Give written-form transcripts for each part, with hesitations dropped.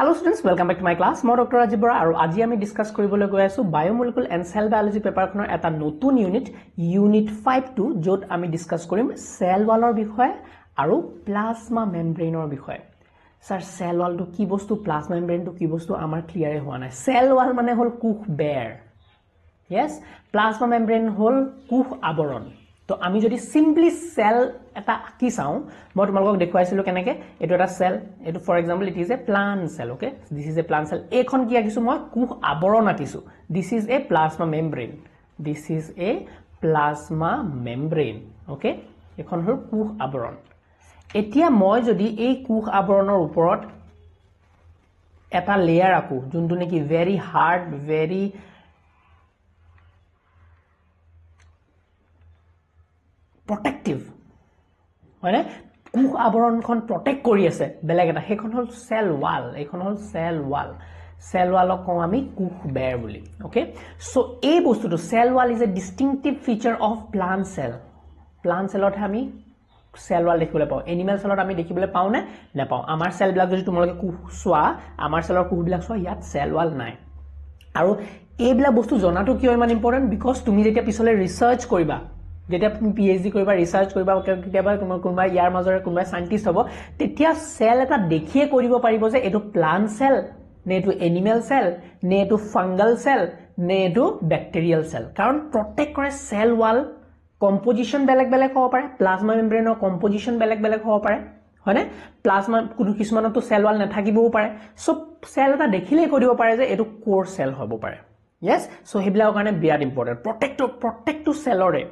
Hello students, welcome back to my class. Moi Dr. Rajiv Bora aru aji ami discuss koribole goi asu biomolecule and cell biology paper khonor eta notun unit 5 jot ami discuss korim cell wall or bikhoy aru plasma membrane or bikhoy. Sir, cell wall to ki bostu plasma membrane to ki bostu amar clear e howa nai. Cell wall mane hol kuh bear. Yes, plasma membrane hol kuh aboron. So আমি যদি simply cell এটা কি চাও মই তোমালোকক দেখাইছিলো কেনেকে এটো এটা cell এটো for example it is a plant cell. Okay, this is a plant cell এখন কি আকিছো মই কুহ আবৰণ আকিছো. This is a plasma membrane. This is a plasma membrane. Okay, এখন হল কুহ আবৰণ. এতিয়া মই যদি এই কুহ আবৰণৰ ওপৰত এটা লেয়াৰ আকো যোনটো নেকি very hard, very protective মানে কুহ আবৰণখন প্ৰটেক্ট কৰি আছে বেলেগ এটা হেখন হল সেল ওয়াল এখন হল সেল ওয়ালক কম আমি কুহ বেৰ বুলি ওকে সো এই বস্তুটো cell wall is a distinctive feature of plant সেলত আমি সেল ওয়াল দেখিবলৈ পাও এনিমেল সেলত আমি দেখিবলৈ পাও নে নাপাও আমাৰ সেল বিলাক যদি তোমালোকে কুহ সোৱা আমাৰ সেলৰ কুহ বিলাক সোৱা ইয়াত সেল ওয়াল নাই আৰু এইবিলাক বস্তু জনাটো কিয় ইমান ইম্পৰ্টেন্ট বিকজ তুমি যেতিয়া পিছলে ৰিসাৰ্চ কৰিবা যেটা তুমি পিএইচডি কৰিবা ৰিসাৰ্চ কৰিবা কিবা কোনবা ইয়াৰ মাজৰে কোনবা সাইন্টিস্ট হ'ব তেতিয়া সেল এটা দেখিয়ে কৰিব পাৰিব যে এটো প্লান্ট সেল নে এটো এনিমেল সেল নে এটো ফাঙ্গাল সেল নে এটো ব্যাকটেৰিয়েল সেল কাৰণ প্ৰটেক্ট কৰে সেল ওয়াল কম্পোজিশন বেলেগ হ'ব পাৰে প্লাজমা মেমব্ৰেনৰ কম্পোজিশন বেলেগ হ'ব পাৰে হয়নে প্লাজমা কোনো কিছুমানতো সেল ওয়াল নাথাকিবও পাৰে সো সেল এটা দেখিলেই কৰিব পাৰে যে এটো কোৰ সেল হ'ব পাৰে yes সো হেবিলাৰ কাৰণে বিৰাট ইম্পৰ্টেন্ট প্ৰটেক্ট টু সেলৰে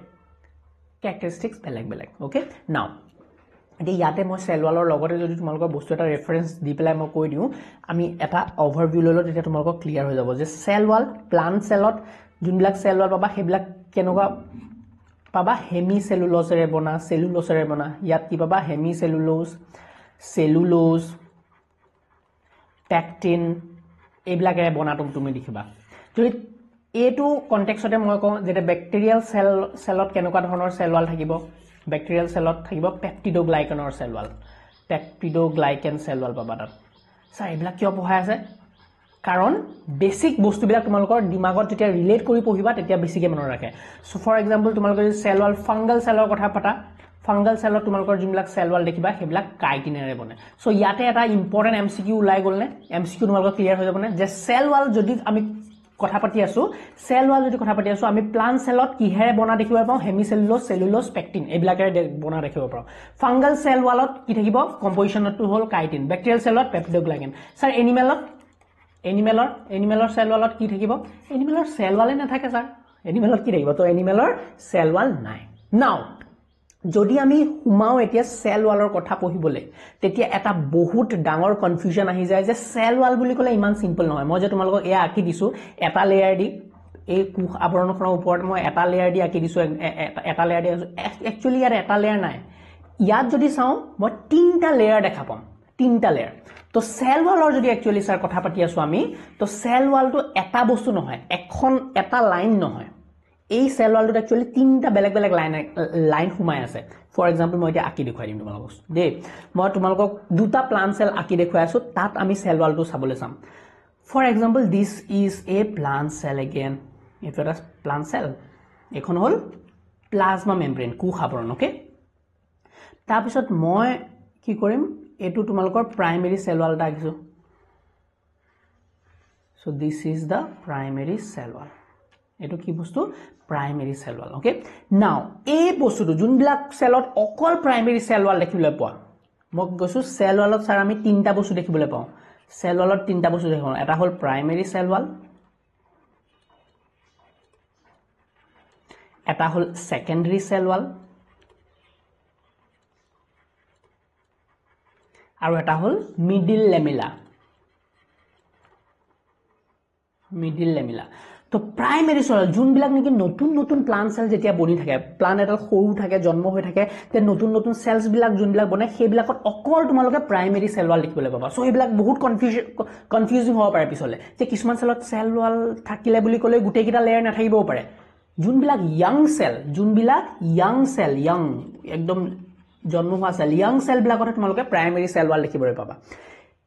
characteristics beleg okay now the yate moi cell wall or logote jodi tumalok bostu eta reference di pelai moi koi diu ami eta overview lolo eta tumalok clear hoy jabo je cell wall plant cellot junbilak cell wall paba hebilak kenoga paba hemicellulose re bana cellulose re bana yat ki paba cellulose pectin ebilak re bana tumi dikhiba jodi এটো কনটেক্সটে মই কওঁ যে ব্যাকটেৰিয়েল সেলত কেনেকুৱা ধৰণৰ cell wall থাকিব ব্যাকটেৰিয়েল সেলত থাকিব পেপটিডোগ্লাইকেনৰ সেল ওয়াল পাবা তাত স্যাৰ এইবিলাক কিয় পঢ়াই আছে কাৰণ বেসিক বস্তুবিলাক তোমালোকৰ দিমাগত যেতিয়া ৰিলেট কৰি পঢ়িবা তেতিয়া বেছিকে মনত ৰাখে সো ফৰ এক্সাম্পল তোমালোকৰ যদি সেল ওয়াল ফাঙ্গাল সেলৰ কথা পাতা ফাঙ্গাল সেলত তোমালোকৰ যোনবিলাক সেল ওয়াল দেখিবা হেবিলাক কাইটিনেৰে বনে সো ইয়াতে এটা ইম্পৰ্টেন্ট এমসিকিউ ওলাই গল নে এমসিকিউ তোমালোকৰ ক্লিয়াৰ হৈ যাব নে যে সেল ওয়াল যদি আমি কথা পাতি আছো সেল ওয়াল যদি কথা পাতি আছো আমি প্লান্ট সেলত কিহেৰে বনা দেখিব পাও হেমিসেলুলোজ সেলুলোজ পেকটিন এবিলাকেৰে বনা দেখিব পাও ফাঙ্গাল সেল ওয়ালত কি থাকিব কম্পোজিশনটো হল কাইটিন ব্যাকটেৰিয়েল সেলত পেপটিডোগ্লাইকেন স্যাৰ এনিমেলৰ সেল ওয়ালত কি থাকিব এনিমেলৰ সেল ওয়ালে নাথাকে স্যাৰ এনিমেলত কি থাকিব তো এনিমেলৰ সেল ওয়াল নাই নাও যদি আমি হুমাও এতিয়া সেল ওয়ালৰ কথা পঢ়িবলে তেতিয়া এটা বহুত ডাঙৰ কনফিউজন আহি যায় যে সেল ওয়াল বুলি কলে ইমান সিম্পল নহয় মই যে তোমালোকক এয়া আকি দিছো এটা লেয়াৰ দি এই কুহ আবৰণখনৰ ওপৰত মই এটা লেয়াৰ দি আকি দিছো এটা লেয়াৰ দি একচুয়ালি ইয়াৰ এটা লেয়াৰ নাই ইয়াত যদি চাও মই তিনটা লেয়াৰ দেখা পাম তিনটা লেয়াৰ তো সেল ওয়ালৰ যদি একচুয়ালি স্যাৰ কথা পাতি আছো আমি তো সেল ওয়ালটো এটা বস্তু নহয় এখন এটা লাইন নহয় এই সেল ওয়ালটো একচুয়ালি তিনটা বেলেগ লাইন হুমাই আছে ফৰ এক্সাম্পল মই এতিয়া আকি দেখুৱাই দিম তোমালোকক দে মই তোমালোকক দুটা প্লান্ট সেল আকি দেখুৱাই আছো তাত আমি সেল ওয়ালটো চাবলৈ চাম for example this is a plant cell again it is plant cell এখন হল প্লাজমা মেমব্ৰেন কুহ আবৰণ ওকে তাৰপিছত মই কি কৰিম এটো তোমালোকৰ প্ৰাইমেৰী সেল ওয়াল এটা আকিছো so this is the primary cell wall এটো কি বস্তু প্ৰাইমেৰী সেল ওয়াল ওকে নাও এই বস্তুটো যোনবিলাক সেলত অকল প্ৰাইমেৰী সেল ওয়াল দেখিবলৈ পোৱা মই কৈছো সেল ওয়ালত স্যাৰ আমি তিনটা বস্তু দেখিবলৈ পাওঁ সেল ওয়ালত তিনটা বস্তু দেখিব এটা হল প্ৰাইমেৰী সেল ওয়াল এটা হল সেকেন্ডাৰী সেল ওয়াল আৰু এটা হল মিডল লেমিলা তো প্ৰাইমেৰী সেল যোনবিলাক নেকি নতুন প্লান্ট সেল যেতিয়া বনি থাকে প্লান্ট এটা সৰু থাকে জন্ম হৈ থাকে তে নতুন সেলস বিলাক যোনবিলাক বনে সেইবিলাকত অকল তোমালোকে প্ৰাইমেৰী সেল ওয়াল দেখিবলৈ পাবা সো এইবিলাক বহুত কনফিউজিং হ'ব পাৰে পিছলে যে কিছুমান সেলত সেল ওয়াল থাকিলে বুলি কলে গুটেই কিটা লেয়াৰ নাথাকিবও পাৰে যোনবিলাক ইয়াং সেল একদম জন্ম হোৱা সেল ইয়াং সেল বিলাকত তোমালোকে প্ৰাইমেৰী সেল ওয়াল দেখিবলৈ পাবা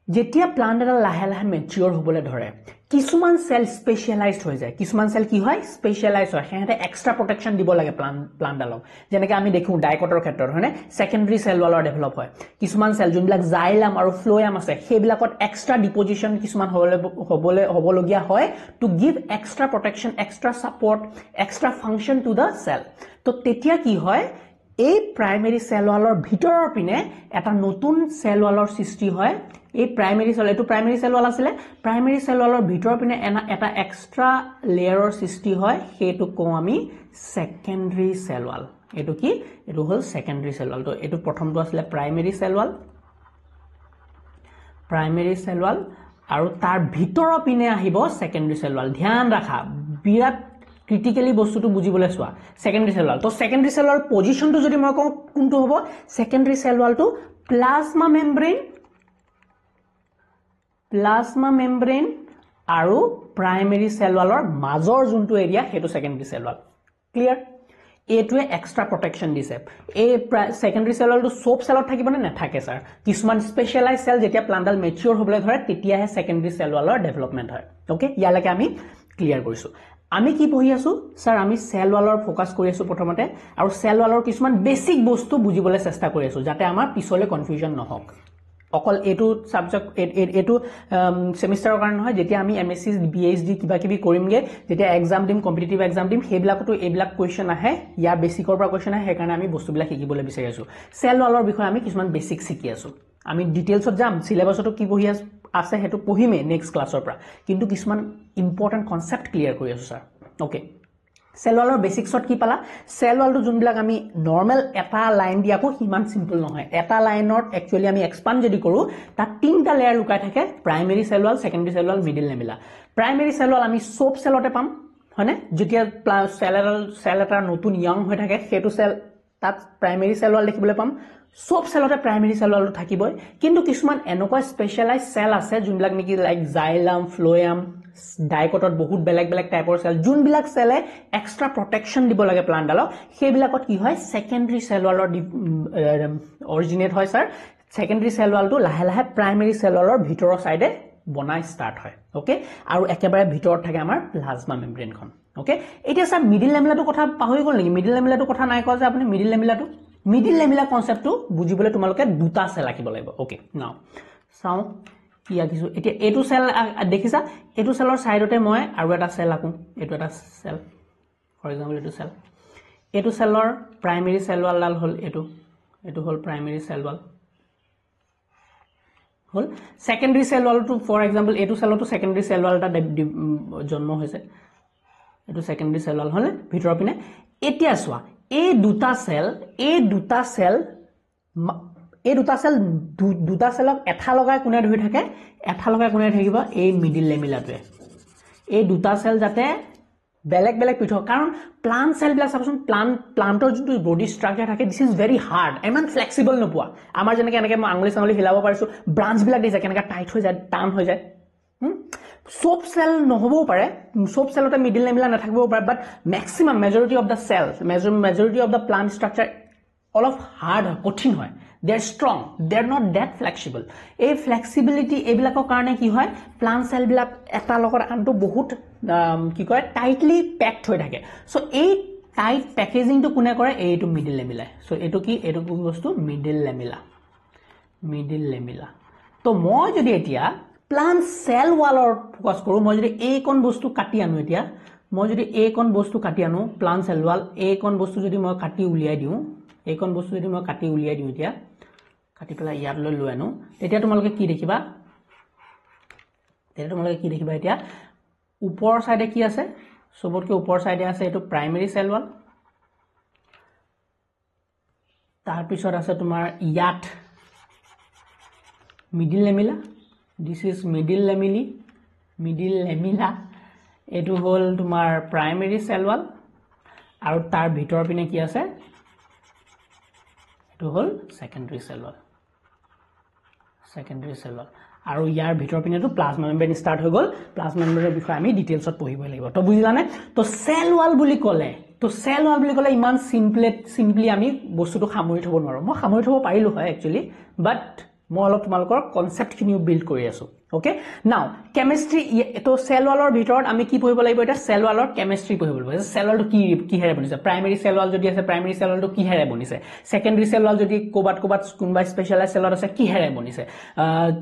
যেতিয়া প্লান্ট এটা লাহে লাহে মেচিউৰ হ'বলৈ ধৰে কিছুমান সেল স্পেশালাইজড হৈ যায় কিছুমান সেল কি হয় স্পেশালাইজ হয় হেতে এক্সট্ৰা প্ৰটেকশন দিব লাগে প্লান্টডালক যেনেকৈ আমি দেখো ডাইকটৰ ক্ষেত্ৰত হয়নে সেকেন্ডাৰী সেল ওয়ালৰ ডেভেলপ হয় কিছুমান সেল যোনবিলাক জাইলাম আৰু ফ্লোয়াম আছে সেইবিলাকত এক্সট্ৰা ডিপজিশন কিছুমান হ'বলগীয়া হয় to give extra protection extra support extra function to the cell তো তেতিয়া কি হয় এই প্ৰাইমেৰী সেল ওয়ালৰ ভিতৰৰ পিনে এটা নতুন সেল ওয়ালৰ সৃষ্টি হয় এই প্ৰাইমেৰী সেল এটো প্ৰাইমেৰী সেল ওয়াল আছিল প্ৰাইমেৰী সেল ওয়ালৰ ভিতৰৰ পিনে এটা এক্সট্ৰা লেয়াৰৰ সৃষ্টি হয় হেতু কও আমি সেকেন্ডাৰী সেল ওয়াল এটো কি এটো হল সেকেন্ডাৰী সেল ওয়াল তো এটো প্ৰথমটো আছিল প্ৰাইমেৰী সেল ওয়াল আৰু তাৰ ভিতৰৰ পিনে আহিব সেকেন্ডাৰী সেল ওয়াল ধ্যান ৰাখা বিৰাট ক্ৰিটিক্যালি বস্তুটো বুজিবলৈ চোৱা সেকেন্ডাৰী সেল ওয়াল তো সেকেন্ডাৰী সেল ওয়াল পজিশনটো যদি মই কওঁ কোনটো হ'ব সেকেন্ডাৰী সেল ওয়ালটো প্লাজমা মেমব্ৰেন আৰু প্ৰাইমেৰী সেল ওয়ালৰ মাজৰ যোনটো এৰিয়া হেতু সেকেন্ডাৰী সেল ওয়াল ক্লিয়াৰ এটোৱে এক্সট্ৰা প্ৰটেকশন দিছে এই সেকেন্ডাৰী সেল ওয়ালটো সব সেলত থাকিব নে নাথাকে স্যাৰ কিছুমান স্পেশালাইজ সেল যেতিয়া প্লান্টডাল মেচিউৰ হ'বলৈ ধৰে তেতিয়াহে সেকেন্ডাৰী সেল ওয়ালৰ ডেভেলপমেন্ট হয় ওকে ইয়ালৈকে আমি ক্লিয়াৰ কৰিছো আমি কি পঢ়ি আছো স্যাৰ আমি সেল ওয়ালৰ ফোকাস কৰি আছো প্ৰথমতে আৰু সেল ওয়ালৰ কিছুমান বেসিক বস্তু বুজিবলৈ চেষ্টা কৰি আছো যাতে আমাৰ পিছলে কনফিউজন নহওক অকল এটো সাবজেক্ট এটো সেমিস্টাৰৰ কাৰণে নহয় যেতিয়া আমি এমএসসি বিএইচডি কিবা কিবি কৰিমগে যেতিয়া এক্সাম দিম কম্পিটিটিভ এক্সাম দিম হেবিলাকটো এইবিলাক কোৱেশ্চন আহে ইয়াৰ বেসিকৰ পৰা কোৱেশ্চন আহে সেইকাৰণে আমি বস্তুবিলাক শিকিবলৈ বিচাৰি আছো সেল ওয়ালৰ বিষয়ে আমি কিছুমান বেসিক শিকি আছো আমি ডিটেইলছত যাম সিলেবাসটো কি পঢ়ি আছে হেতু পঢ়িমে নেক্সট ক্লাছৰ পৰা কিন্তু কিছুমান ইম্পৰ্টেন্ট কনসেপ্ট ক্লিয়াৰ কৰি আছো স্যাৰ ওকে সেল ওয়ালৰ বেসিকছত কি পালা সেল ওয়ালটো যোনবিলাক আমি নরমাল এটা লাইন দিয়াকো হিমান সিম্পল নহয় এটা লাইনত একচুয়ালি আমি এক্সপান্ড যদি কৰো তাত তিনটা লেয়াৰ লুকাই থাকে primary cell wall secondary cell wall middle lamella primary cell wall আমি সব সেলতে পাম হয়নে যেতিয়া সেল এটা নতুন ইয়ং হৈ থাকে হেতু সেল তাত প্ৰাইমেৰী সেল ওয়াল দেখিবলৈ পাম সব সেলতে প্ৰাইমেৰী সেল ওয়ালটো থাকিবই কিন্তু কিছুমান এনেকুৱা স্পেশালাইজ সেল আছে যোনবিলাক নেকি লাইক জাইলাম ফ্লোয়াম ডাইকটত বহুত বেলেগ বেলেগ টাইপৰ সেল যোনবিলাক সেলে এক্সট্ৰা প্ৰটেকশন দিব লাগে প্লান্টডালক সেইবিলাকত কি হয় সেকেন্ডাৰী সেল ওয়ালৰ অৰিজিনেট হয় স্যাৰ সেকেন্ডাৰী সেল ওয়ালটো লাহে লাহে প্ৰাইমেৰী সেল ওয়ালৰ ভিতৰৰ সাইডে বনাই স্টাৰ্ট হয় ওকে আৰু একেবাৰে ভিতৰত থাকে আমাৰ প্লাজমা মেমব্ৰেনখন ওকে এতিয়া স্যাৰ মিডল লেমিলাটো কথা পাহৰি গল নেকি মিডল লেমিলাটো কথা নাই কোৱা যে আপুনি মিডল লেমিলা কনসেপ্টটো বুজিবলৈ তোমালোকে দুটা সেল ৰাখিব লাগিব ওকে নাও চাও কি আকিছো এতিয়া এটো সেল দেখিছা এটো সেলৰ সাইডতে মই আৰু এটা সেল আকো এটো এটা সেল ফৰ এক্সাম্পল এটো সেলৰ প্ৰাইমেৰী সেল ওয়াল হল এটো হল প্ৰাইমেৰী সেল ওয়াল হল সেকেন্ডাৰী সেল ওয়ালটো ফৰ এক্সাম্পল এটো সেলটো সেকেন্ডাৰী সেল ওয়াল এটা জন্ম হৈছে এটো সেকেন্ডাৰী সেল ওয়াল হলে ভিতৰ পিনে এতিয়া চোৱা এই দুটা সেল দুটা সেলক এটা লগাই কোনে ধৰি থাকে এটা লগাই কোনে থাকিব এই মিডল লেমিলাটোৱে এই দুটা সেল যাতে বেলেগ বেলেগ পৃথক কাৰণ প্লান্ট সেল বিলাক সাবচোন প্লান্টৰ যোনটো বডি স্ট্ৰাকচাৰ থাকে দিস ইজ ভেৰি হাৰ্ড ইমান ফ্লেক্সিবল নোপোৱা আমাৰ যেনেকৈ এনেকৈ মই আঙুলি হিলাব পাৰিছো ব্ৰাঞ্চ বিলাক দিছে কেনেকৈ টাইট হৈ যায় টান হৈ যায় সব সেল নহবও পাৰে সব সেলতে মিডল লেমিলা নাথাকিবও পাৰে but maximum majority of the cells majority of the plant structure অলপ হাৰ্ড হয় কঠিন হয় they are strong they are not that flexible এই ফ্লেক্সিবিলিটি এইবিলাকৰ কাৰণে কি হয় প্লান্ট সেল বিলাক এটা লগত আনটো বহুত কি কয় টাইটলি প্যাকড হৈ থাকে সো এই টাইট প্যাকেজিংটো কোনে কৰে এইটো মিডল লেমিলা সো এটো কি বস্তু মিডল লেমিলা তো মই যদি এতিয়া প্লান্ট সেল ওয়ালৰ ফোকাস কৰো মই যদি এই কোন বস্তু কাটি আনো এতিয়া মই যদি এই কোন বস্তু কাটি আনো প্লান্ট সেল ওয়াল এই কোন বস্তু যদি মই কাটি উলিয়াই দিও এইকন বস্তু যদি মই কাটি উলিয়াই দিও এতিয়া কাটি পেলা ইয়াত লৈ আনো তেতিয়া তোমালোকে কি দেখিবা এতিয়া ওপৰৰ সাইডে কি আছে সবতকে ওপৰৰ সাইডে আছে এটো প্ৰাইমেৰী সেল ওয়াল তাৰ পিছত আছে তোমাৰ ইয়াত মিডল লেমিলা দিস ইজ মিডল লেমিলা এটো হল তোমাৰ প্ৰাইমেৰী সেল ওয়াল আৰু তাৰ ভিতৰ পিনে কি আছে এটো হল সেকেন্ডাৰী সেল ওয়াল আৰু ইয়াৰ ভিতৰ পিনেটো প্লাজমা মেমব্ৰেন স্টাৰ্ট হৈ গল প্লাজমা মেমব্ৰেনৰ বিষয়ে আমি ডিটেইলছত পঢ়িব লাগিব তো বুজিলানে তো সেল ওয়াল বুলি ক'লে ইমান সিম্পলি আমি বস্তুটো সামৰি থব নোৱাৰো মই সামৰি থব পাৰিলো হয় একচুয়ালি বাট মই অলপ তোমালোকৰ কনসেপ্টখিনিও বিল্ড কৰি আছো ওকে নাও কেমিষ্ট্ৰি তো সেল ওয়ালৰ ভিতৰত আমি কি পঢ়িব লাগিব এটা সেল ওয়ালৰ কেমিষ্ট্ৰি পঢ়িব লাগিব সেল ওয়ালটো কি হেৰে বনিছে প্ৰাইমাৰী সেল ওয়াল যদি আছে প্ৰাইমাৰী সেল ওয়ালটো কি হেৰে বনিছে সেকেন্ডাৰী সেল ওয়াল যদি কোবাত কোনবা স্পেশালাইজ সেল ওয়াল আছে কি হেৰে বনিছে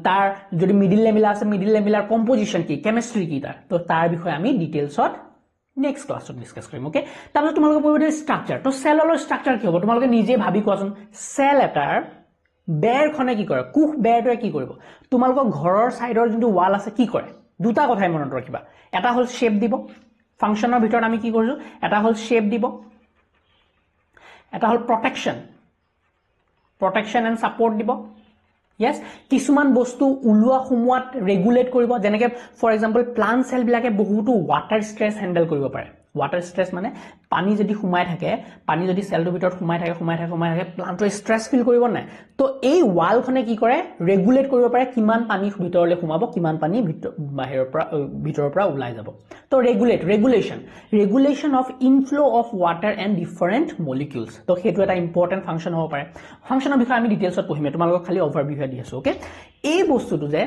তাৰ যদি মিডল লেমিলা আছে মিডল লেমিলাৰ কম্পোজিশন কি কেমিষ্ট্ৰি কি তাৰ তো তাৰ বিষয়ে আমি ডিটেইলছত নেক্সট ক্লাছত ডিসকাস কৰিম ওকে তাৰপিছত তোমালোকে পঢ়িব স্ট্ৰাকচাৰ তো সেল ওয়ালৰ স্ট্ৰাকচাৰ কি হ'ব তোমালোকে নিজে ভাবি কোৱাচোন সেল এটাৰ বেৰখনে কি কৰে কুহ বেৰটোৱে কি কৰিব তোমালোকৰ ঘৰৰ সাইডৰ যোনটো ওয়াল আছে কি কৰে দুটা কথাই মনত ৰাখিবা এটা হল শেপ দিব ফাংশনৰ ভিতৰত আমি কি কৰিছো এটা হল শেপ দিব এটা হল প্ৰটেকশন এন্ড সাপোৰ্ট দিব yes কিছুমান বস্তু উলুৱা খুমুৱাত ৰেগুলেট কৰিব যেনেকে ফৰ এক্সাম্পল প্লান্ট সেল বিলাকে বহুতো ওয়াটাৰ স্ট্ৰেছ হ্যান্ডেল কৰিব পাৰে ওয়াটাৰ স্ট্ৰেছ মানে পানী যদি খুমাই থাকে পানী যদি সেলটোৰ ভিতৰত খুমাই থাকে প্লান্টৰ স্ট্ৰেছ ফিল কৰিব নাই তো এই ওয়ালখনে কি কৰে ৰেগুলেট কৰিব পাৰে কিমান পানী ভিতৰলৈ খুমাব কিমান পানী ভিতৰৰ পৰা ওলাই যাব তো regulation of inflow of water and different molecules তো হেতু এটা ইম্পৰ্টেন্ট ফাংশন হ'ব পাৰে ফাংশনৰ বিষয়ে আমি ডিটেইলছত পঢ়িম তোমালোকক খালি ওভাৰভিউ দি আছো ওকে এই বস্তুটো যে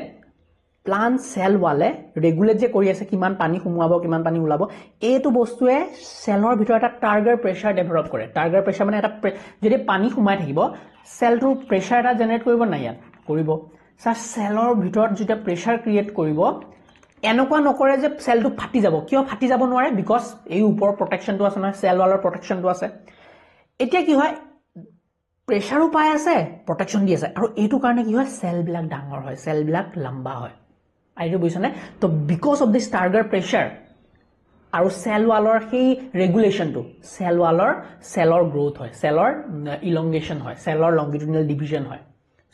প্লান্ট সেল ওয়ালে ৰেগুলেট যে কৰি আছে কিমান পানী খুমুৱাব কিমান পানী ওলাব এইটো বস্তুৱে সেলৰ ভিতৰত এটা টাৰ্গাৰ প্ৰেছাৰ ডেভেলপ কৰে টাৰ্গাৰ প্ৰেছাৰ মানে এটা যদি পানী খুমাই থাকিব সেলটো প্ৰেছাৰ এটা জেনাৰেট কৰিব নাই ইয়াত কৰিব স্যাৰ সেলৰ ভিতৰত যেটা প্ৰেছাৰ ক্ৰিয়েট কৰিব এনেকুৱা নকৰে যে সেলটো ফাটি যাব কিয় ফাটি যাব নোৱাৰে বিকজ এই ওপৰ প্ৰটেকশনটো আছে নহয় সেল ওয়ালৰ প্ৰটেকশনটো আছে এতিয়া কি হয় প্ৰেছাৰো পাই আছে প্ৰটেকশন দি আছে আৰু এইটো কাৰণে কি হয় সেল বিলাক ডাঙৰ হয় সেল বিলাক লম্বা হয় আইটো বুজিছনে তো বিকজ অফ দিস টাৰ্গাৰ প্ৰেছাৰ আৰু সেল ওয়ালৰ সেই ৰেগুলেশনটো সেলৰ গ্ৰোথ হয় সেলৰ ইলংগেশন হয় সেলৰ লংগিটিউডিনেল ডিভিজন হয়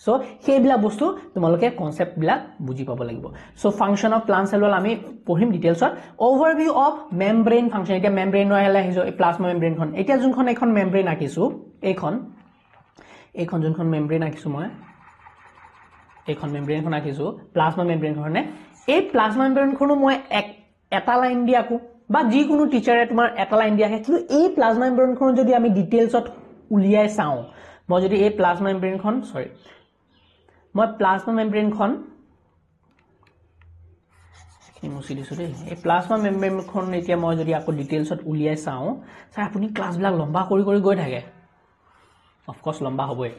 সো সেইবিলাক বস্তু তোমালোকে কনসেপ্ট বিলাক বুজি পাব লাগিব so function of plant cell wall আমি পঢ়িম ডিটেইলছত ওভাৰভিউ অফ মেমব্ৰেন ফাংশন এটা মেমব্ৰেন নহলে আহিছো প্লাজমা মেমব্ৰেনখন এতিয়া যোনখন এখন মেমব্ৰেন আকিছো এইখন যোনখন মেমব্ৰেন আকিছো মই এইখন মেমব্ৰেনখন আকিছো প্লাজমা মেমব্ৰেনখনে এই প্লাজমা মেমব্ৰেনখনো মই এটা লাইন দি আকো বা যি কোনো টিচাৰে তোমাৰ এটা লাইন দি আকে কিন্তু এই প্লাজমা মেমব্ৰেনখন যদি আমি ডিটেইলছত উলিয়াই চাও মই যদি এই প্লাজমা মেমব্ৰেনখন মই প্লাজমা মেমব্ৰেনখন মুছি দিছো দেই এই প্লাজমা মেমব্ৰেনখন এতিয়া মই যদি আকৌ ডিটেইলছত উলিয়াই চাও স্যাৰ আপুনি ক্লাছবিলাক লম্বা কৰি গৈ থাকে অফ কোৰ্স লম্বা হবই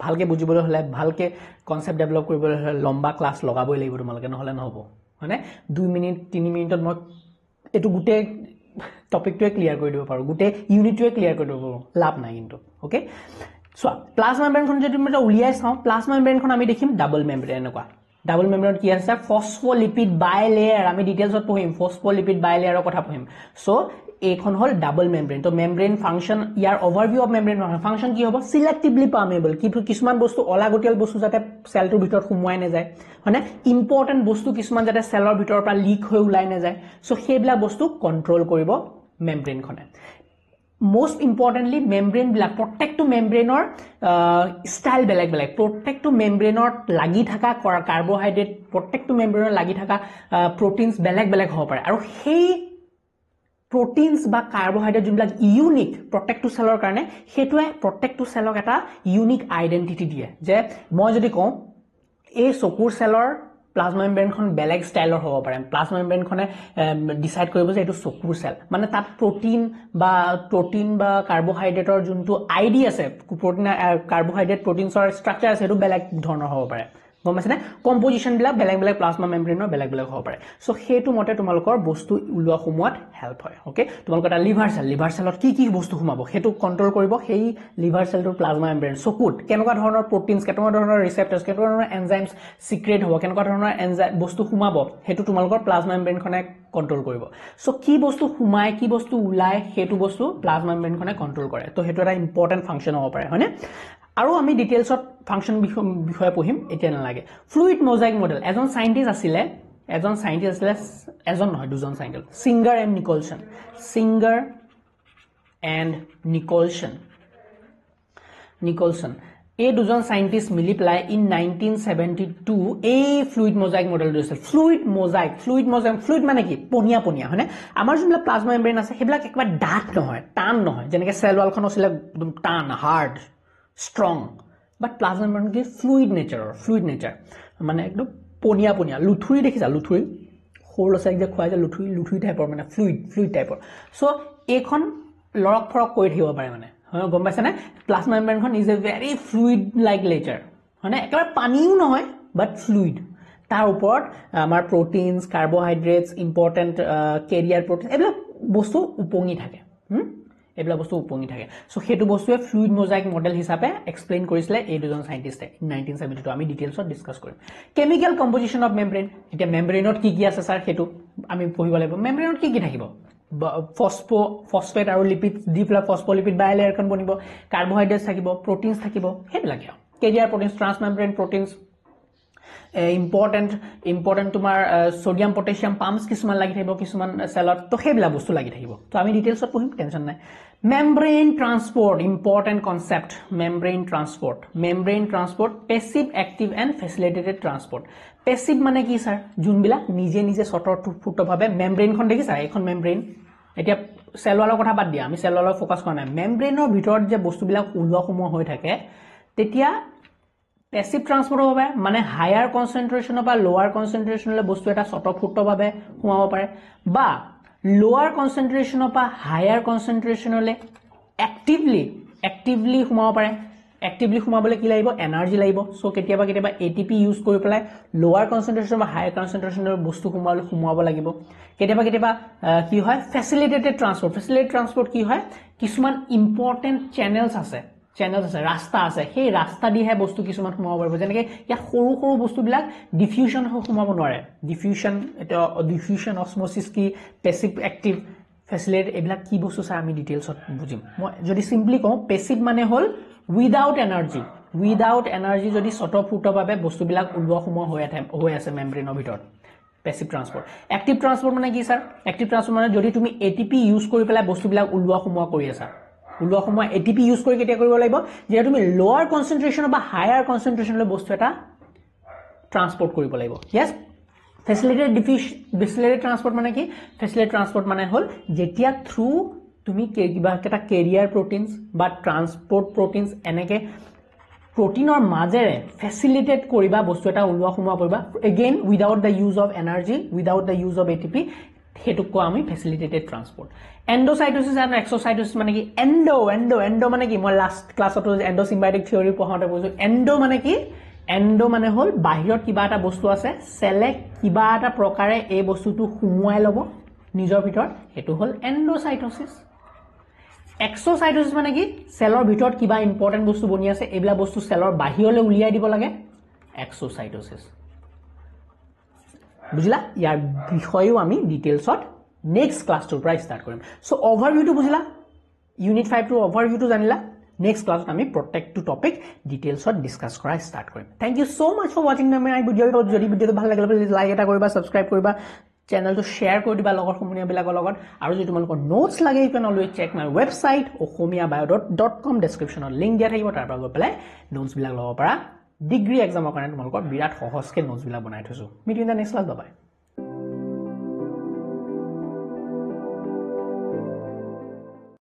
ভালকে বুজিবলৈ হলে ভালকে কনসেপ্ট ডেভেলপ কৰিবলৈ হলে লম্বা ক্লাস লগাবই লাগিব তোমালকে নহলে নহব মানে 2 মিনিট 3 মিনিটত মই এটো গুটে টপিকটোৱে ক্লিয়াৰ কৰি দিব পাৰো গুটে ইউনিটটোৱে ক্লিয়াৰ কৰি দিব পাৰো লাভ নাই কিন্তু ওকে সো প্লাজমা মেমব্ৰেনখন যদি মই উলিয়াই চাও প্লাজমা মেমব্ৰেনখন আমি দেখিম ডাবল মেমব্ৰেন এনেকুৱা ডাবল মেমব্ৰেন কি আছে ফসফোলিপিড বাইলেয়াৰ আমি ডিটেইলছত পঢ়িম ফসফোলিপিড বাইলেয়াৰৰ কথা পঢ়িম সো এইখন হল ডাবল মেমব্ৰেন তো মেমব্ৰেন ফাংশন ইয়াৰ ওভাৰভিউ অফ মেমব্ৰেন ফাংশন কি হ'ব সিলেক্টিভলি পাৰ্মেবল কিছুমান বস্তু অলাগতিয়াল বস্তু যাতে সেলটোৰ ভিতৰত খুমুৱাই না যায় মানে ইম্পৰ্টেন্ট বস্তু কিছুমান যাতে সেলৰ ভিতৰৰ পৰা লিক হৈ ওলাই না যায় সো সেইবিলাক বস্তু কন্ট্ৰোল কৰিব মেমব্ৰেনখনে most importantly membrane black protect to membrane style belag protect to membrane lagi thaka carbohydrate protect to membrane lagi thaka proteins belag hobo pare aru hei proteins ba carbohydrate jumla unique protect to cell karone hetue protect to cell eta unique identity die je moi jodi ko ei sokur cellor plasma মেমব্ৰেনখন বেলেগ ষ্টাইলৰ হ'ব পাৰে plasma মেমব্ৰেনখনে decide কৰিব যে এটো চকুৰ cell মানে তাত প্ৰটিন বা কাৰ্বোহাইড্ৰেটৰ যোনটো আইডি আছে প্ৰটিন কাৰ্বোহাইড্ৰেট প্ৰটিনছৰ ষ্ট্ৰাকচাৰ আছে এটো বেলেগ ধৰণৰ হ'ব পাৰে গম পাইছনে কম্পোজিশন বিলাক বেলেগ প্লাজমা মেমব্ৰেনৰ বেলেগ হ'ব পাৰে সো হেতু মতে তোমালোকৰ বস্তু উলোৱা সময়ত হেল্প হয় ওকে তোমালোকৰ এটা লিভাৰ সেলত কি বস্তু খুমাব হেতু কন্ট্ৰোল কৰিব সেই লিভাৰ সেলটোৰ প্লাজমা মেমব্ৰেন চকুত কেনেকুৱা ধৰণৰ প্ৰটিনছ কেনেকুৱা ধৰণৰ ৰিসেপ্টৰ্ছ কেনেকুৱা ধৰণৰ এনজাইমছ সিক্ৰেট হ'ব কেনেকুৱা ধৰণৰ এনজাইম বস্তু খুমাব হেতু তোমালোকৰ প্লাজমা মেমব্ৰেনখনে কন্ট্ৰোল কৰিব সো কি বস্তু খুমাই কি বস্তু উলাই হেতু বস্তু প্লাজমা মেমব্ৰেনখনে কন্ট্ৰোল কৰে তো হেতু এটা ইম্পৰ্টেন্ট ফাংশন হ'ব পাৰে হয়নে আৰু আমি ডিটেইলছত ফাংশন বিষয়ে পঢ়িম এতিয়া নালাগে ফ্লুইড মোজাইক মডেল এজন সাইন্টিস্ট আছিল এজন নহয় দুজন সাইন্টিস্ট সিঙ্গাৰ এণ্ড নিকলসন এই দুজন সাইন্টিস্ট মিলি প্লাই ইন 1972 এই ফ্লুইড মোজাইক মডেল দিছিল ফ্লুইড মানে কি পনিয়া হয়নে আমাৰ যোনলা প্লাজমা মেমব্ৰেন আছে হেবিলাক একবাৰ ডাঠ নহয় টান নহয় যেনেকৈ সেল ওয়ালখন আছিল একদম টান হাৰ্ড strong বাট প্লাজমা মেমব্ৰেন কি ফ্লুইড নেচাৰ মানে একদম পনিয়া পনিয়া লুথুৰি দেখিছা লুথুৰি সৰু লছাক যে খুৱাই যে লুথুৰি টাইপৰ মানে ফ্লুইড টাইপৰ সো এইখন লৰক ফৰক কৰি থাকিব পাৰে মানে হয় গম পাইছানে প্লাজমা মেমব্ৰেনখন is a very fluid like nature মানে একেবাৰে পানীও নহয় বাট ফ্লুইড তাৰ ওপৰত আমাৰ proteins carbohydrates important carrier protein এইবিলাক বস্তু উপঙি থাকে এইবিলাক বস্তু উপঙি থাকে সো সেইটো বস্তুৱে ফ্লুইড মোজাইক মডেল হিচাপে এক্সপ্লেইন কৰিছিলে এই দুজন সাইন্টিস্টে 1972 আমি ডিটেইলছত ডিসকাস কৰিম কেমিক্যাল কম্পোজিশন অফ মেমব্ৰেন এতিয়া মেমব্ৰেনত কি আছে স্যাৰ সেইটো আমি পঢ়িব লাগিব মেমব্ৰেনত কি থাকিব ফসফেট আৰু লিপিড ডিপ্লা ফসফোলিপিড বায়লেয়াৰখন বনিব কাৰ্বহাইড্ৰেটছ থাকিব প্ৰটিনছ থাকিব হেবিলাকে কেৰিয়াৰ প্ৰটিনছ ট্ৰান্সমেমব্ৰেন প্ৰটিনছ ইম্পৰ্টেণ্ট তোমাৰ সোডিয়াম পটাছিয়াম পাম্পছ কিছুমান লাগি থাকিব কিছুমান সেলত তো হেবিলা বস্তু লাগি থাকিব তো আমি ডিটেইলছত পঢ়িম টেনশন নাই membrane transport important concept membrane transport passive active and facilitated transport passive মানে কি স্যাৰ যোনবিলাক নিজে স্বতঃস্ফূৰ্তভাৱে মেমব্ৰেনখন দেখিছা এইখন মেমব্ৰেন এতিয়া সেল ওয়ালৰ কথা বাদ দিয়া আমি সেল ওয়ালৰ ফোকাস কৰা নাই মেমব্ৰেনৰ ভিতৰত যে বস্তুবিলাক উলোৱাসমূহ হৈ থাকে তেতিয়া পেসিভ ট্ৰান্সপোৰ্ট হবে মানে হায়াৰ কনসেন্ট্ৰেচনৰ পৰা লোৱাৰ কনসেন্ট্ৰেচনলৈ বস্তু এটা স্বতঃস্ফূৰ্তভাৱে সোমাব পাৰে বা লোৱাৰ কনসেন্ট্ৰেচনৰ পৰা হায়াৰ কনসেন্ট্ৰেচনলৈ এক্টিভলি সোমাব পাৰে এক্টিভলি সোমাবলৈ কি লাগিব এনাৰ্জি লাগিব সো কেতিয়াবা এটিপি ইউজ কৰি পেলাই লোৱাৰ কনসেন্ট্ৰেচন বা হায়াৰ কনসেন্ট্ৰেচনৰ বস্তু সোমাব লাগিব কেতিয়াবা কি হয় ফেচিলিটেটেড ট্ৰান্সপোৰ্ট কি হয় কিছুমান ইম্পৰ্টেন্ট চেনেলছ আছে ৰাস্তা আছে সেই ৰাস্তা দিহে বস্তু কিছুমান সোমাব পাৰিব যেনেকৈ ইয়াত সৰু বস্তুবিলাক ডিফিউজন সোমাব নোৱাৰে ডিফিউজন অসমোসিস কি পেসিভ এক্টিভ ফেচিলিটেট এইবিলাক কি বস্তু চাই আমি ডিটেইলছত বুজিম মই যদি সিম্পলি কওঁ পেসিভ মানে হ'ল উইদাউট এনাৰ্জি যদি স্বতঃস্ফূৰ্তভাৱে বস্তুবিলাক উলোৱা সময় হৈ আছে মেমব্ৰেনৰ ভিতৰত পেসিভ ট্ৰান্সপোৰ্ট এক্টিভ ট্ৰান্সপোৰ্ট মানে কি স্যাৰ এক্টিভ ট্ৰান্সপোৰ্ট মানে যদি তুমি এটিপি ইউজ কৰি পেলাই বস্তুবিলাক উলোৱা সময় কৰি আছা উলোৱা সময় এটিপি ইউজ কৰি কেতিয়া কৰিব লাগিব যে তুমি লোৱাৰ কনসেন্ট্ৰেচন বা হায়াৰ কনসেন্ট্ৰেচনলৈ বস্তু এটা ট্ৰান্সপোৰ্ট কৰিব লাগিব ইয়েস ফেচিলিটেটেড ট্ৰান্সপোৰ্ট মানে কি ফেচিলিটেটেড ট্ৰান্সপোৰ্ট মানে হ'ল যেতিয়া থ্ৰু তুমি কিবা এটা কেৰিয়াৰ প্ৰটিনছ বা ট্ৰান্সপোৰ্ট প্ৰটিনছ এনেকে প্ৰটিনৰ মাজেৰে ফেচিলিটেট কৰিবা বস্তু এটা উলোৱা সময় কৰিবা again without the use of energy without the use of ATP হেতুক কো আমি ফেচিলিটেটেড ট্ৰান্সপোৰ্ট এন্ডোসাইটোসিস আৰু এক্সোসাইটোসিস মানে কি এন্ডো মানে কি মই লাষ্ট ক্লাছত এন্ডোসিম্বায়টিক থিওৰি পঢ়াওঁতে কৈছো এন্ডো মানে হ'ল বাহিৰত কিবা এটা বস্তু আছে সেলে কিবা এটা প্ৰকাৰে এই বস্তুটো সুমুৱাই ল'ব নিজৰ ভিতৰত হেতু হ'ল এন্ডোসাইটোসিস এক্সোসাইটোসিস মানে কি সেলৰ ভিতৰত কিবা ইম্পৰ্টেন্ট বস্তু বনি আছে এইবিলাক বস্তু সেলৰ বাহিৰলৈ উলিয়াই দিব লাগে এক্সোসাইটোসিস বুজিলা ইয়াৰ বিষয়ও আমি ডিটেইলছত নেক্সট ক্লাছটোৰ পৰা ষ্টাৰ্ট কৰিম সো ওভাৰভিউটো বুজিলা ইউনিট 5 টো ওভাৰভিউটো জানিলা নেক্সট ক্লাছত আমি প্ৰত্যেকটো টপিক ডিটেইলছত ডিসকাস কৰা ষ্টাৰ্ট কৰিম thank you so much for watching my video যদি ভিডিওটো ভাল লাগিলে প্লিজ লাইক এটা কৰিবা সাবস্ক্ৰাইব কৰিবা চেনেলটো শেয়াৰ কৰি দিবা লগৰ সমনীয়াবিলাকৰ লগত আৰু যদি তোমালোকৰ নোটছ লাগে you can always check my website ohomiabio.com ডেসক্ৰিপচনত লিংক দিয়া থাকিব তাৰ পৰা গৈ পেলাই নোটছ বিলাক ল'ব পাৰা ডিগ্ৰী এক্সামৰ কাৰণে তোমালোকৰ বিৰাট সহজকৈ নোটছ বিলাক বনাই থৈছো meet in the next class by